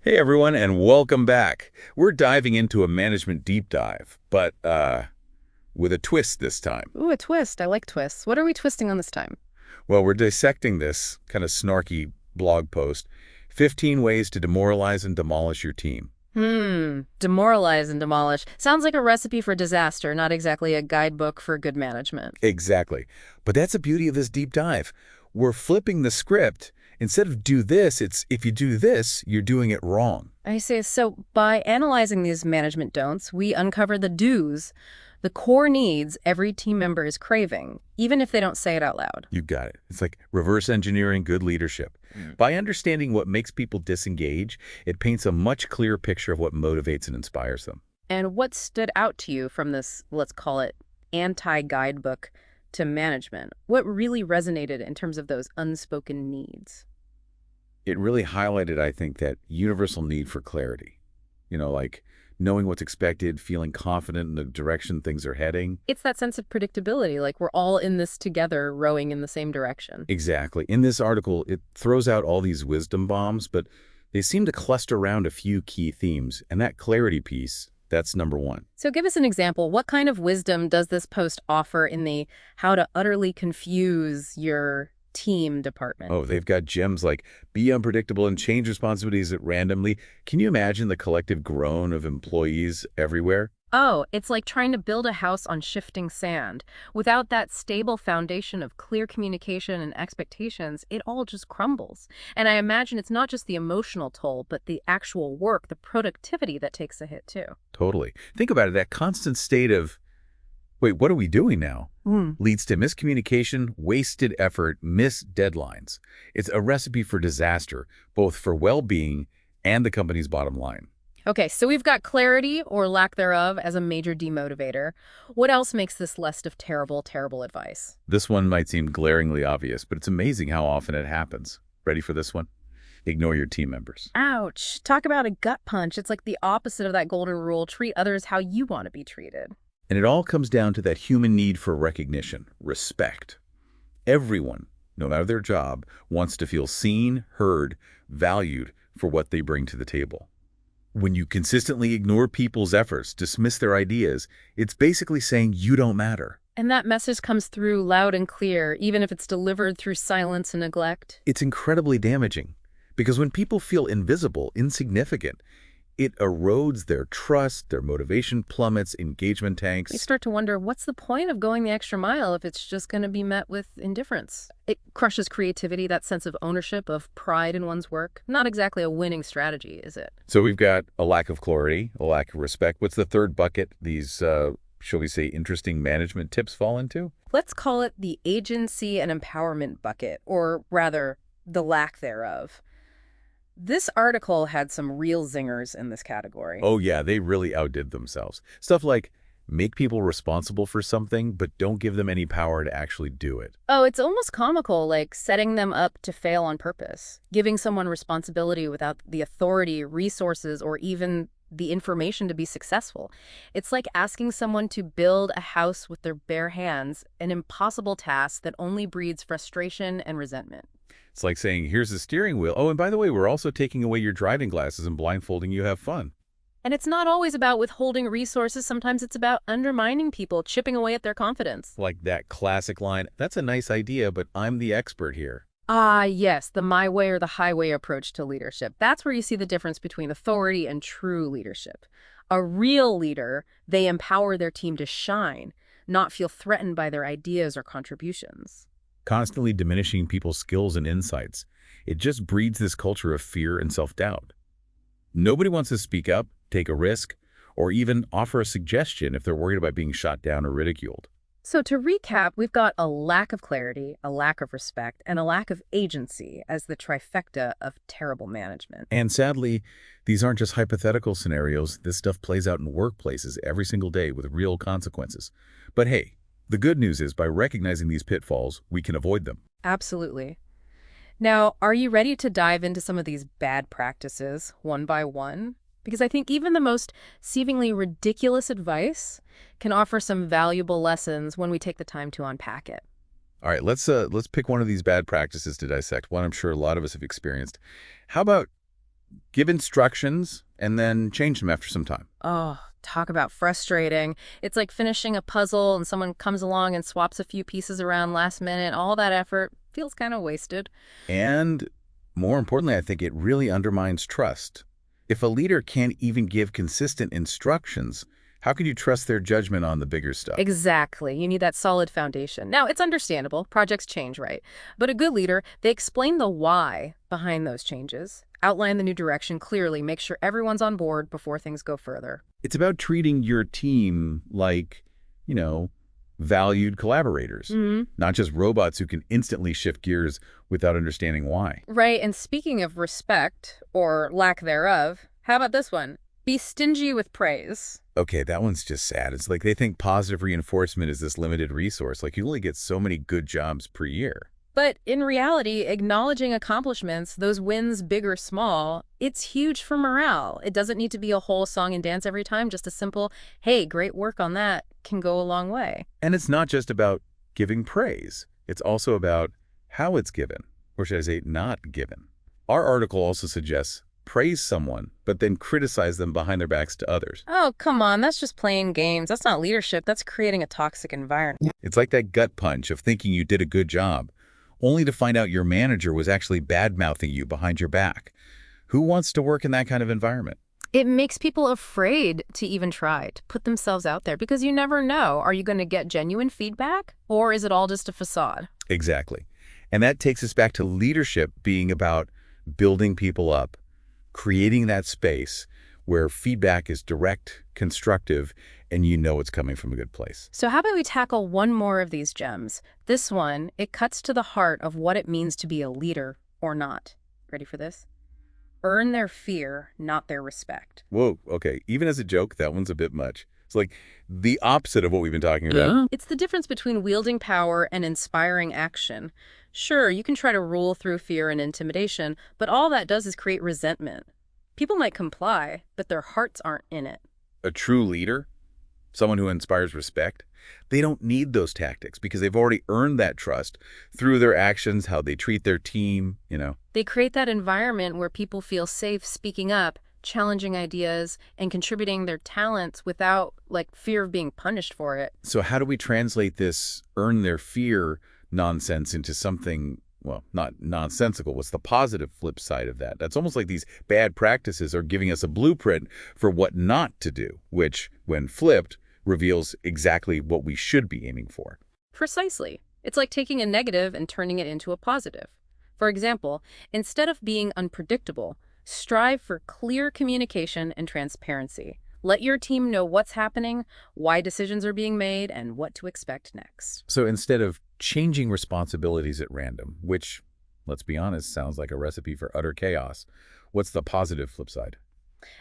Hey everyone, and welcome back. We're diving into a management deep dive, but with a twist this time. Ooh, a twist. I like twists. What are we twisting on this time? Well, we're dissecting this kind of snarky blog post, 15 ways to demoralize and demolish your team. Demoralize and demolish. Sounds like a recipe for disaster, not exactly a guidebook for good management. Exactly. But that's the beauty of this deep dive. We're flipping the script. Instead of do this, it's if you do this, you're doing it wrong. I say, so by analyzing these management don'ts, we uncover the do's, the core needs every team member is craving, even if they don't say it out loud. You got it. It's like reverse engineering good leadership. By understanding what makes people disengage, it paints a much clearer picture of what motivates and inspires them. And what stood out to you from this, let's call it, anti-guidebook to management? What really resonated in terms of those unspoken needs? It really highlighted, I think, that universal need for clarity. Like knowing what's expected, feeling confident in the direction things are heading. It's that sense of predictability, like we're all in this together, rowing in the same direction. Exactly. In this article, it throws out all these wisdom bombs, but they seem to cluster around a few key themes. And that clarity piece, that's number one. So give us an example. What kind of wisdom does this post offer in the how to utterly confuse your team department? Oh, they've got gems like be unpredictable and change responsibilities at randomly. Can you imagine the collective groan of employees everywhere? Oh, it's like trying to build a house on shifting sand. Without that stable foundation of clear communication and expectations, it all just crumbles. And I imagine it's not just the emotional toll, but the actual work, the productivity that takes a hit too. Totally. Think about it, that constant state of, wait, what are we doing now? Leads to miscommunication, wasted effort, missed deadlines. It's a recipe for disaster, both for well-being and the company's bottom line. Okay, so we've got clarity or lack thereof as a major demotivator. What else makes this list of terrible, terrible advice? This one might seem glaringly obvious, but it's amazing how often it happens. Ready for this one? Ignore your team members. Ouch. Talk about a gut punch. It's like the opposite of that golden rule. Treat others how you want to be treated. And it all comes down to that human need for recognition, respect. Everyone, no matter their job, wants to feel seen, heard, valued for what they bring to the table. When you consistently ignore people's efforts, dismiss their ideas, it's basically saying you don't matter. And that message comes through loud and clear, even if it's delivered through silence and neglect. It's incredibly damaging because when people feel invisible, insignificant, it erodes their trust, their motivation plummets, engagement tanks. You start to wonder, what's the point of going the extra mile if it's just going to be met with indifference? It crushes creativity, that sense of ownership, of pride in one's work. Not exactly a winning strategy, is it? So we've got a lack of clarity, a lack of respect. What's the third bucket these, shall we say, interesting management tips fall into? Let's call it the agency and empowerment bucket, or rather, the lack thereof. This article had some real zingers in this category. Oh yeah, they really outdid themselves. Stuff like make people responsible for something, but don't give them any power to actually do it. Oh, it's almost comical, like setting them up to fail on purpose, giving someone responsibility without the authority, resources, or even the information to be successful. It's like asking someone to build a house with their bare hands, an impossible task that only breeds frustration and resentment. It's like saying, here's the steering wheel. Oh, and by the way, we're also taking away your driving glasses and blindfolding you have fun. And it's not always about withholding resources. Sometimes it's about undermining people, chipping away at their confidence. Like that classic line, that's a nice idea, but I'm the expert here. Ah, yes, the my way or the highway approach to leadership. That's where you see the difference between authority and true leadership. A real leader, they empower their team to shine, not feel threatened by their ideas or contributions. Constantly diminishing people's skills and insights. It just breeds this culture of fear and self-doubt. Nobody wants to speak up, take a risk, or even offer a suggestion if they're worried about being shot down or ridiculed. So to recap, we've got a lack of clarity, a lack of respect, and a lack of agency as the trifecta of terrible management. And sadly, these aren't just hypothetical scenarios. This stuff plays out in workplaces every single day with real consequences. But hey, the good news is by recognizing these pitfalls, we can avoid them. Absolutely. Now, are you ready to dive into some of these bad practices one by one? Because I think even the most seemingly ridiculous advice can offer some valuable lessons when we take the time to unpack it. All right, let's pick one of these bad practices to dissect, one I'm sure a lot of us have experienced. How about give instructions and then change them after some time. Oh, talk about frustrating. It's like finishing a puzzle and someone comes along and swaps a few pieces around last minute. All that effort feels kind of wasted. And more importantly, I think it really undermines trust. If a leader can't even give consistent instructions, how could you trust their judgment on the bigger stuff? Exactly. You need that solid foundation. Now, it's understandable. Projects change, right? But a good leader, they explain the why behind those changes, outline the new direction clearly, make sure everyone's on board before things go further. It's about treating your team like, you know, valued collaborators, not just robots who can instantly shift gears without understanding why. Right. And speaking of respect, or lack thereof, how about this one? Be stingy with praise. Okay, that one's just sad. It's like they think positive reinforcement is this limited resource. Like you only get so many good jobs per year. But in reality, acknowledging accomplishments, those wins, big or small, it's huge for morale. It doesn't need to be a whole song and dance every time. Just a simple, hey, great work on that can go a long way. And it's not just about giving praise. It's also about how it's given, or should I say not given. Our article also suggests praise someone, but then criticize them behind their backs to others. Oh, come on. That's just playing games. That's not leadership. That's creating a toxic environment. It's like that gut punch of thinking you did a good job, only to find out your manager was actually bad-mouthing you behind your back. Who wants to work in that kind of environment? It makes people afraid to even try to put themselves out there because you never know. Are you going to get genuine feedback or is it all just a facade? Exactly. And that takes us back to leadership being about building people up, creating that space where feedback is direct, constructive, and you know it's coming from a good place. So how about we tackle one more of these gems? This one, it cuts to the heart of what it means to be a leader or not. Ready for this? Earn their fear, not their respect. Whoa, okay. Even as a joke, that one's a bit much. It's like the opposite of what we've been talking about. Yeah. It's the difference between wielding power and inspiring action. Sure, you can try to rule through fear and intimidation, but all that does is create resentment. People might comply, but their hearts aren't in it. A true leader, someone who inspires respect, they don't need those tactics because they've already earned that trust through their actions, how they treat their team, you know. They create that environment where people feel safe speaking up, challenging ideas, and contributing their talents without, fear of being punished for it. So how do we translate this earn their fear nonsense into something, well, not nonsensical? What's the positive flip side of that? That's almost like these bad practices are giving us a blueprint for what not to do, which, when flipped, reveals exactly what we should be aiming for. Precisely. It's like taking a negative and turning it into a positive. For example, instead of being unpredictable, strive for clear communication and transparency. Let your team know what's happening, why decisions are being made, and what to expect next. So instead of changing responsibilities at random, which, let's be honest, sounds like a recipe for utter chaos, what's the positive flip side?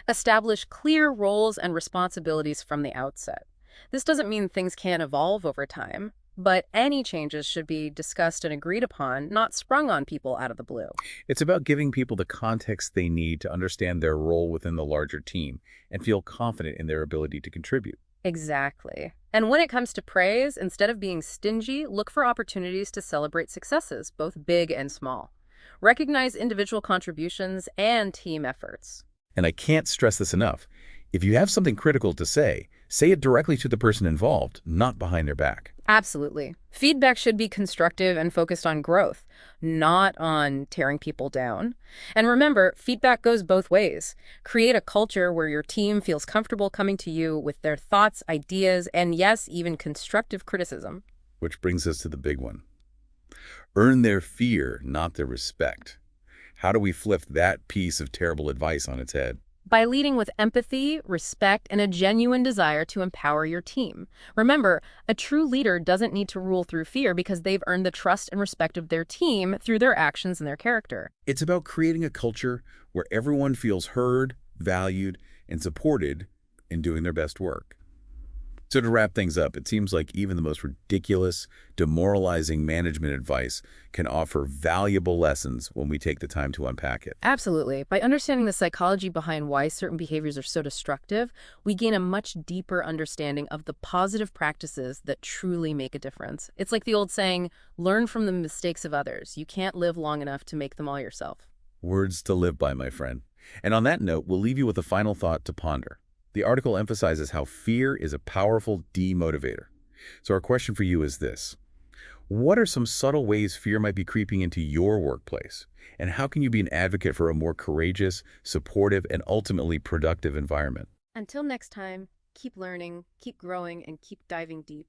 Establish clear roles and responsibilities from the outset. This doesn't mean things can't evolve over time, but any changes should be discussed and agreed upon, not sprung on people out of the blue. It's about giving people the context they need to understand their role within the larger team and feel confident in their ability to contribute. Exactly. And when it comes to praise, instead of being stingy, look for opportunities to celebrate successes, both big and small. Recognize individual contributions and team efforts. And I can't stress this enough. If you have something critical to say it directly to the person involved, not behind their back. Absolutely. Feedback should be constructive and focused on growth, not on tearing people down. And remember, feedback goes both ways. Create a culture where your team feels comfortable coming to you with their thoughts, ideas, and yes, even constructive criticism. Which brings us to the big one. Earn their fear, not their respect. How do we flip that piece of terrible advice on its head? By leading with empathy, respect, and a genuine desire to empower your team. Remember, a true leader doesn't need to rule through fear because they've earned the trust and respect of their team through their actions and their character. It's about creating a culture where everyone feels heard, valued, and supported in doing their best work. So to wrap things up, it seems like even the most ridiculous, demoralizing management advice can offer valuable lessons when we take the time to unpack it. Absolutely. By understanding the psychology behind why certain behaviors are so destructive, we gain a much deeper understanding of the positive practices that truly make a difference. It's like the old saying, learn from the mistakes of others. You can't live long enough to make them all yourself. Words to live by, my friend. And on that note, we'll leave you with a final thought to ponder. The article emphasizes how fear is a powerful demotivator. So our question for you is this. What are some subtle ways fear might be creeping into your workplace? And how can you be an advocate for a more courageous, supportive, and ultimately productive environment? Until next time, keep learning, keep growing, and keep diving deep.